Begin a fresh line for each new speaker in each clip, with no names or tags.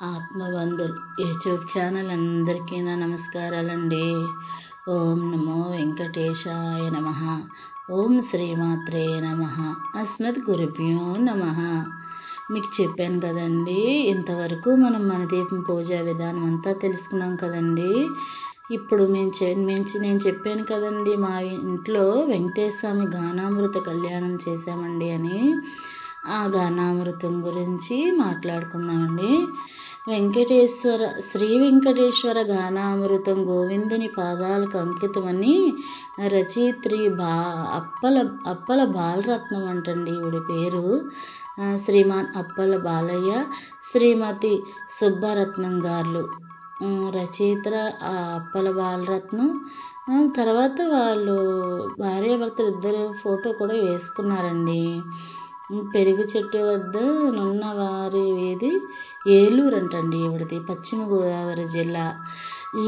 ఆత్మబంధులు YouTube channel అందరికీ నా నమస్కారాలండి. ఓం నమో వెంకటేశాయ నమః. ఓం శ్రీమాత్రే నమః. అస్మద్ గురుభ్యో నమః. మీకు చెప్పాను కదండి, ఇంతవరకు మనం మన దీపం పూజా విధానం అంతా తెలుసుకున్నాం కదండి. ఇప్పుడు నేను చెప్పాను కదండి, మా ఇంట్లో వెంకటేశ్వర స్వామి గానామృత కళ్యాణం చేశామండి అని. ఆ గానామృతం గురించి మాట్లాడుకుందామండి. శ్రీ వెంకటేశ్వర గానామృతం గోవిందుని పాదాలకు అంకితమని రచయిత్రి అప్పల బాలరత్నం అంటండి ఈవిడ పేరు. శ్రీమాన్ అప్పల బాలయ్య, శ్రీమతి సుబ్బరత్నం గారు రచయిత అప్పల బాలరత్నం. తర్వాత వాళ్ళు భార్యాభర్తలు ఇద్దరు ఫోటో కూడా వేసుకున్నారండి. పెరుగు చెట్టు వద్ద నున్న వారి వీధి ఏలూరు అంటండి ఈవిడది, పశ్చిమ గోదావరి జిల్లా.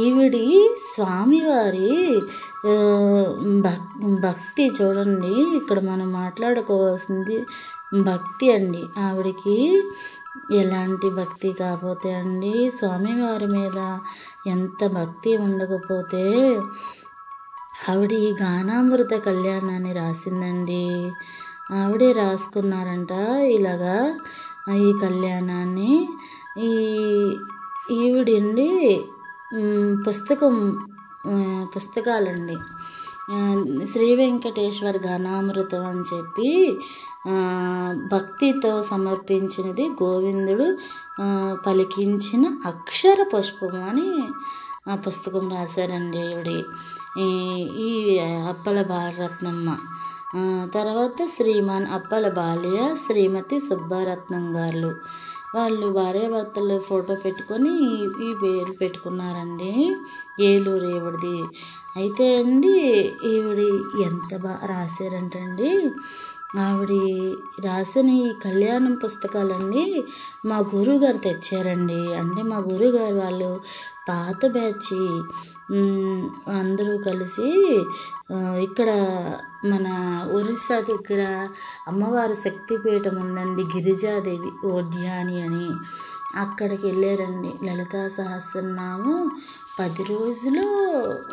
ఈవిడి స్వామివారి భక్తి చూడండి, ఇక్కడ మనం మాట్లాడుకోవాల్సింది భక్తి అండి. ఆవిడికి ఎలాంటి భక్తి కాకపోతే అండి, స్వామివారి మీద ఎంత భక్తి ఉండకపోతే ఆవిడ ఈ గానామృత కళ్యాణాన్ని రాసిందండి. ఆవిడే రాసుకున్నారంట ఇలాగా ఈ కళ్యాణాన్ని. ఈవిడండి పుస్తకాలండి, శ్రీ వెంకటేశ్వర గానామృతం అని చెప్పి భక్తితో సమర్పించినది గోవిందుడు పలికించిన అక్షర పుష్పం అని ఆ పుస్తకం రాశారండి ఈవిడి, ఈ అప్పల బాలరత్నమ్మ. తర్వాత శ్రీమాన్ అప్పల బాలయ్య, శ్రీమతి సుబ్బరత్నం గారు వాళ్ళు భార్యాభర్తలు ఫోటో పెట్టుకొని ఈ పేరు పెట్టుకున్నారండి. ఏలూరు ఈవిడిది. అయితే అండి ఈవిడి ఎంత బాగా రాశారంటండి, ఆవిడ రాసిన ఈ కళ్యాణం పుస్తకాలండి మా గురువుగారు తెచ్చారండి. అంటే మా గురువుగారు వాళ్ళు పాత బ్యాచ్ అందరూ కలిసి ఇక్కడ మన ఒరిస్సా దగ్గర అమ్మవారి శక్తిపీఠం ఉందండి, గిరిజాదేవి ఓడ్యాని అని. అక్కడికి వెళ్ళారండి. లలితా సహస్రనామం 10 రోజులు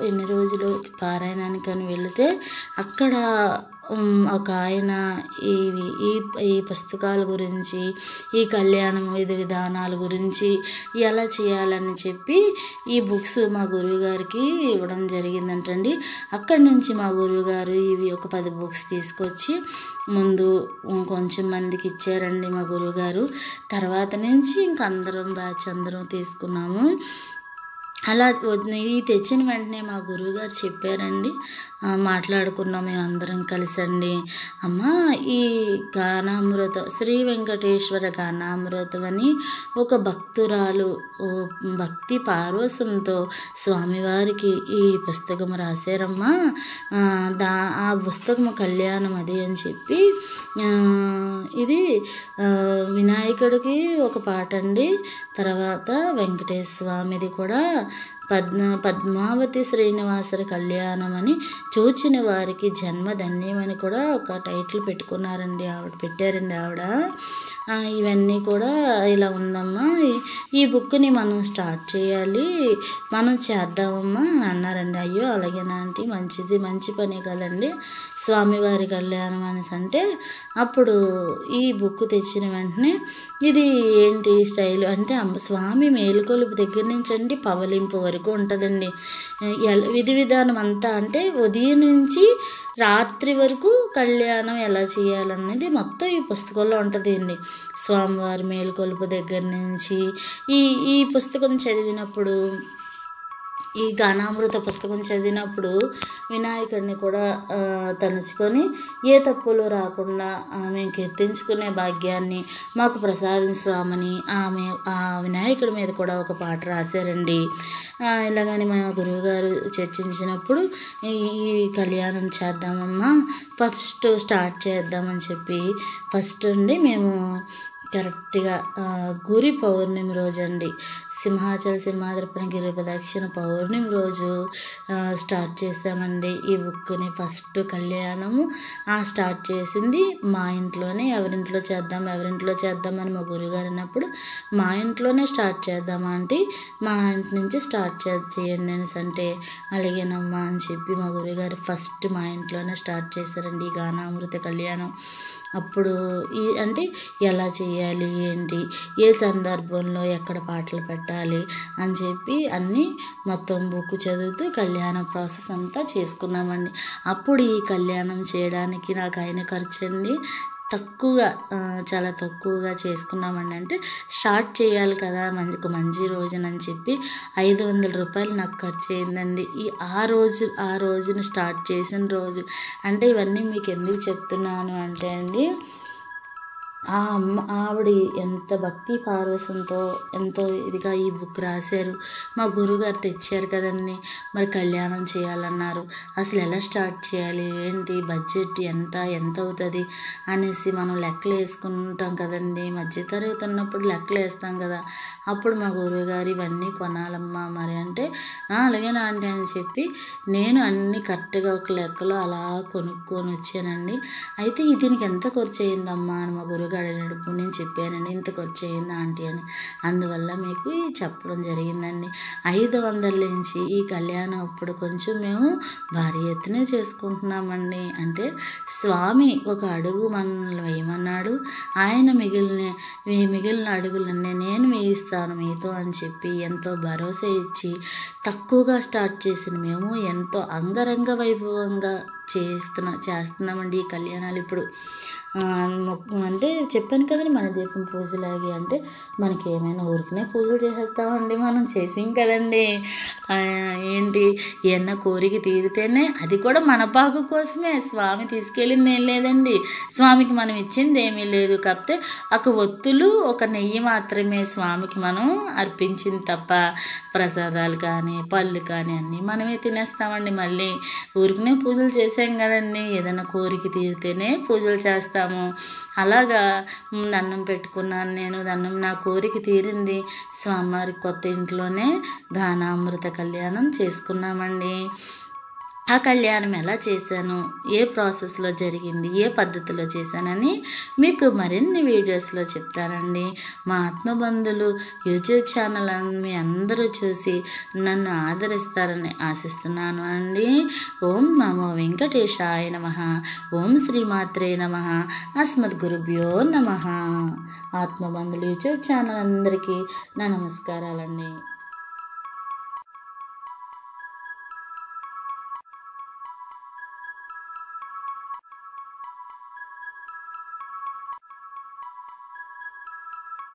ఎన్ని రోజులు పారాయణానికి అని వెళితే అక్కడ ఒక ఆయన ఈ పుస్తకాల గురించి, ఈ కళ్యాణం విధానాల గురించి ఎలా చేయాలని చెప్పి ఈ బుక్స్ మా గురువుగారికి ఇవ్వడం జరిగిందంటండి. అక్కడి నుంచి మా గురువుగారు ఇవి ఒక 10 బుక్స్ తీసుకొచ్చి ముందు కొంచెం మందికి ఇచ్చారండి మా గురువుగారు. తర్వాత నుంచి ఇంక బ్యాచ్ అందరం తీసుకున్నాము. అలా ఈ తెచ్చిన వెంటనే మా గురువుగారు చెప్పారండి, మాట్లాడుకున్నాం మేమందరం కలిసండి. అమ్మ, ఈ గానామృతం శ్రీ వెంకటేశ్వర గానామృతం అని ఒక భక్తురాలు భక్తి పార్వశంతో స్వామివారికి ఈ పుస్తకం రాశారమ్మా, ఆ పుస్తకము కళ్యాణం అది అని చెప్పి ఇది వినాయకుడికి ఒక పాట అండి. తర్వాత వెంకటేశ్వర స్వామిది కూడా పద్మావతి శ్రీనివాసరి కళ్యాణం అని చూచిన వారికి జన్మధన్యమని కూడా ఒక టైటిల్ పెట్టారండి ఆవిడ. ఇవన్నీ కూడా ఇలా ఉందమ్మా, ఈ బుక్ని మనం స్టార్ట్ చేయాలి, మనం చేద్దామమ్మా అని అన్నారండి. అయ్యో అలాగేనా ఆంటీ, మంచి పనే కదండి స్వామివారి కళ్యాణం అనేసి అంటే, అప్పుడు ఈ బుక్ తెచ్చిన వెంటనే ఇది ఏంటి స్టైల్ అంటే స్వామి మేలుకొలుపు దగ్గర నుంచి అండి పవలింపు వరకు ఉంటుందండి. విధి విధానం అంతా అంటే ఉదయం నుంచి రాత్రి వరకు కళ్యాణం ఎలా చేయాలనేది మొత్తం ఈ పుస్తకంలో ఉంటుంది అండి. స్వామివారి మేలుకొలుపు దగ్గర నుంచి ఈ పుస్తకం చదివినప్పుడు, ఈ గానామృత పుస్తకం చదివినప్పుడు వినాయకుడిని కూడా తలుచుకొని ఏ తప్పులు రాకుండా మేము కీర్తించుకునే భాగ్యాన్ని మాకు ప్రసాదించామని ఆ వినాయకుడి మీద కూడా ఒక పాట రాశారండి. ఇలాగని మా గురువుగారు చర్చించినప్పుడు ఈ కళ్యాణం చేద్దామమ్మా, ఫస్ట్ స్టార్ట్ చేద్దామని చెప్పి ఫస్ట్ అండి మేము కరెక్ట్గా గురి పౌర్ణమి రోజండి సింహాద్రి గిరి ప్రదక్షిణ పౌర్ణమి రోజు స్టార్ట్ చేసామండి ఈ బుక్ని. ఫస్ట్ కళ్యాణము స్టార్ట్ చేసింది మా ఇంట్లోనే. ఎవరింట్లో చేద్దామని మా గురుగారు అన్నప్పుడు మా ఇంట్లోనే స్టార్ట్ చేద్దామా అంటే మా ఇంటి నుంచి స్టార్ట్ చేయండి అనేసి అంటే అలాగేనమ్మా అని చెప్పి మా గురుగారు ఫస్ట్ మా ఇంట్లోనే స్టార్ట్ చేశారండి ఈ గానామృత కళ్యాణం. అప్పుడు అంటే ఎలా చేయాలి ఏంటి, ఏ సందర్భంలో ఎక్కడ పాటలు పెట్టాలి అని చెప్పి అన్నీ మొత్తం బుక్ చదువుతూ కళ్యాణ ప్రాసెస్ అంతా చేసుకున్నామండి. అప్పుడు ఈ కళ్యాణం చేయడానికి నాకు అయిన ఖర్చు అండి తక్కువగా, చాలా తక్కువగా చేసుకున్నామండి. అంటే స్టార్ట్ చేయాలి కదా మంచి రోజునని చెప్పి 500 రూపాయలు నాకు ఖర్చు అయిందండి. ఆ రోజున స్టార్ట్ చేసిన రోజు. అంటే ఇవన్నీ మీకు ఎందుకు చెప్తున్నాను అంటే అండి, ఆవిడ ఎంత భక్తి పారవశంతో ఎంతో ఇదిగా ఈ బుక్ రాశారు. మా గురుగారు తెచ్చారు కదండి, మరి కళ్యాణం చేయాలన్నారు. అసలు ఎలా స్టార్ట్ చేయాలి ఏంటి, బడ్జెట్ ఎంత అవుతుంది అనేసి మనం లెక్కలు వేసుకుంటాం కదండి. మధ్యతరగతి ఉన్నప్పుడు లెక్కలు వేస్తాం కదా. అప్పుడు మా గురువుగారు ఇవన్నీ కొనాలమ్మా మరి అంటే అలాగేనా అంటే అని చెప్పి నేను అన్నీ కరెక్ట్గా ఒక లెక్కలో అలా కొనుక్కొని వచ్చానండి. అయితే దీనికి ఎంత ఖర్చు అయిందమ్మా అని మా గురుగారు అడిగినప్పుడు నేను చెప్పానండి ఇంత ఖర్చు అయింది ఆంటీ అని. అందువల్ల మీకు చెప్పడం జరిగిందండి. 500 నుంచి ఈ కళ్యాణం ఇప్పుడు కొంచెం మేము భారీ ఎత్తునే చేసుకుంటున్నామండి. అంటే స్వామి ఒక అడుగు మనల్ని వేయమన్నాడు. ఆయన మిగిలిన అడుగులన్నీ నేను వేయిస్తాను మీతో అని చెప్పి ఎంతో భరోసా ఇచ్చి తక్కువగా స్టార్ట్ చేసిన మేము ఎంతో అంగరంగ వైభవంగా చేస్తున్నామండి ఈ కళ్యాణాలు. ఇప్పుడు అంటే చెప్పాను కదండి మన దీపం పూజలాగే. అంటే మనకి ఏమైనా ఊరికనే పూజలు చేసేస్తామండి, మనం చేసాం కదండి. ఏంటి ఏమన్నా కోరిక తీరితేనే, అది కూడా మన బాగు కోసమే. స్వామి తీసుకెళ్ళింది ఏం లేదండి, స్వామికి మనం ఇచ్చింది ఏమీ లేదు. కాకపోతే ఒక ఒత్తులు ఒక నెయ్యి మాత్రమే స్వామికి మనం అర్పించింది తప్ప ప్రసాదాలు కానీ పళ్ళు కానీ అన్నీ మనమే తినేస్తామండి. మళ్ళీ ఊరికనే పూజలు చేసాం కదండి, ఏదైనా కోరిక తీరితేనే పూజలు చేస్తాము. అలాగా దండం పెట్టుకున్నాను నేను. నా కోరిక తీరింది. స్వామివారి కొత్త ఇంట్లోనే గానామృత కళ్యాణం చేసుకున్నామండి. ఆ కళ్యాణం ఎలా చేశాను, ఏ ప్రాసెస్లో జరిగింది, ఏ పద్ధతిలో చేశానని మీకు మరిన్ని వీడియోస్లో చెప్తానండి. మా ఆత్మబంధులు యూట్యూబ్ ఛానల్ మీ అందరూ చూసి నన్ను ఆదరిస్తారని ఆశిస్తున్నాను అండి. ఓం నమో వెంకటేశాయ నమః. ఓం శ్రీమాత్రే నమః. అస్మద్ గురుభ్యో నమః. ఆత్మబంధులు యూట్యూబ్ ఛానల్ అందరికీ నా నమస్కారాలండి.